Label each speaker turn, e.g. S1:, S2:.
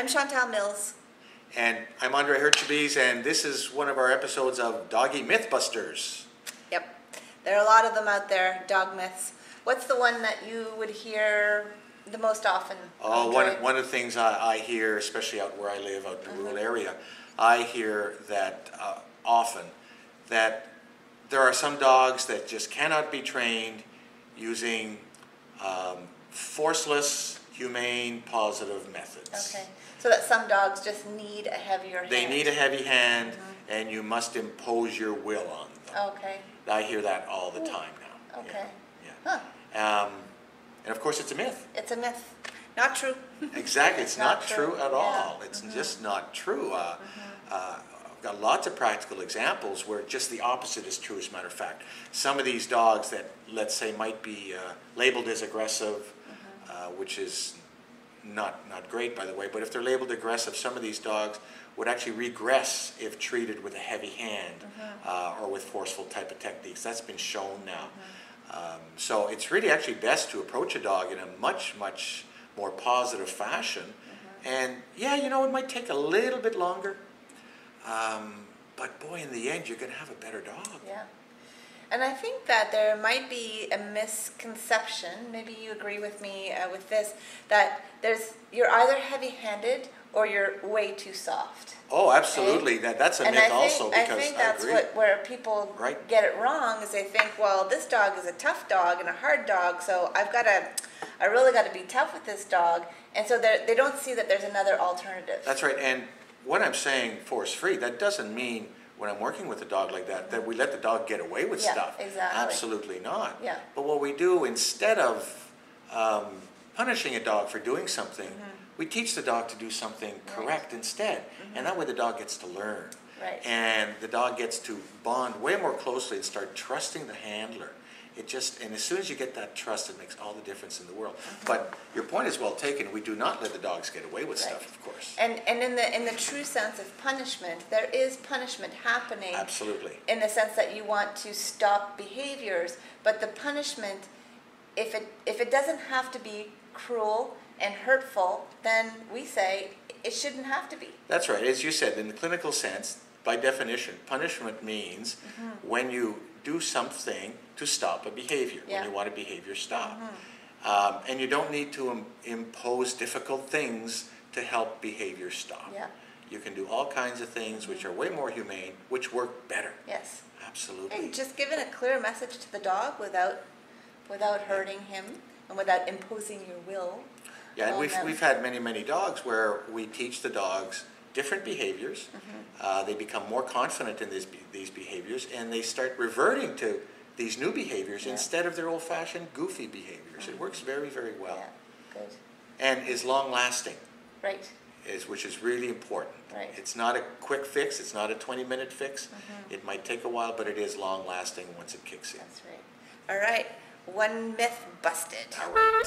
S1: I'm Chantal Mills.
S2: And I'm André and this is one of our episodes of Doggy Mythbusters.
S1: Yep. There are a lot of them out there, dog myths. What's the one that you would hear the most often?
S2: Oh, one of the things I hear, especially out where I live, out in the rural area, I hear that often, that there are some dogs that just cannot be trained using forceless, humane, positive methods.
S1: Okay. So that some dogs just need a heavier hand.
S2: They need a heavy hand, and you must impose your will on them.
S1: Okay.
S2: I hear that all the time now.
S1: Okay.
S2: Yeah.
S1: Huh.
S2: And of course, it's a myth.
S1: It's a myth. Not true.
S2: Exactly. It's not true at all.
S1: Yeah.
S2: It's just not true. I've got lots of practical examples where just the opposite is true, as a matter of fact. Some of these dogs that, let's say, might be labeled as aggressive, which is not great, by the way, but if they're labeled aggressive, some of these dogs would actually regress if treated with a heavy hand or with forceful type of techniques. That's been shown now. So it's really actually best to approach a dog in a much more positive fashion. And yeah, you know, it might take a little bit longer, but boy, in the end, you're going to have a better dog.
S1: Yeah. And I think that there might be a misconception, maybe you agree with me with this, that you're either heavy-handed or you're way too soft.
S2: Oh, absolutely. Okay? That's a myth also, because
S1: I think that's where people get it wrong, is they think, well, this dog is a tough dog and a hard dog, so I really got to be tough with this dog, and so they don't see that there's another alternative.
S2: That's right, and when I'm saying force-free, that doesn't mean when I'm working with a dog like that, that we let the dog get away with stuff.
S1: Exactly.
S2: Absolutely not.
S1: Yeah.
S2: But what we do, instead of punishing a dog for doing something, we teach the dog to do something correct instead. And that way the dog gets to learn.
S1: Right.
S2: And the dog gets to bond way more closely and start trusting the handler. And as soon as you get that trust, it makes all the difference in the world. But your point is well taken. We do not let the dogs get away with stuff, of course.
S1: And in the true sense of punishment, there is punishment happening.
S2: Absolutely.
S1: In the sense that you want to stop behaviors, but the punishment, if it doesn't have to be cruel and hurtful, then we say it shouldn't have to be.
S2: That's right. As you said, in the clinical sense, by definition, punishment means when you do something to stop a behavior, when you want a behavior stopped. And you don't need to impose difficult things to help behavior stop.
S1: Yeah.
S2: You can do all kinds of things which are way more humane, which work better.
S1: Yes.
S2: Absolutely.
S1: And just giving a clear message to the dog without hurting him and without imposing your will.
S2: Yeah, and we've had many dogs where we teach the dogs different behaviors. They become more confident in these behaviors, and they start reverting to these new behaviors instead of their old-fashioned goofy behaviors. It works very well.
S1: Yeah, good.
S2: And is long-lasting.
S1: Right.
S2: Which is really important.
S1: Right.
S2: It's not a quick fix. It's not a 20-minute fix. It might take a while, but it is long-lasting once it kicks in.
S1: That's right. All right. One myth busted.
S2: All right.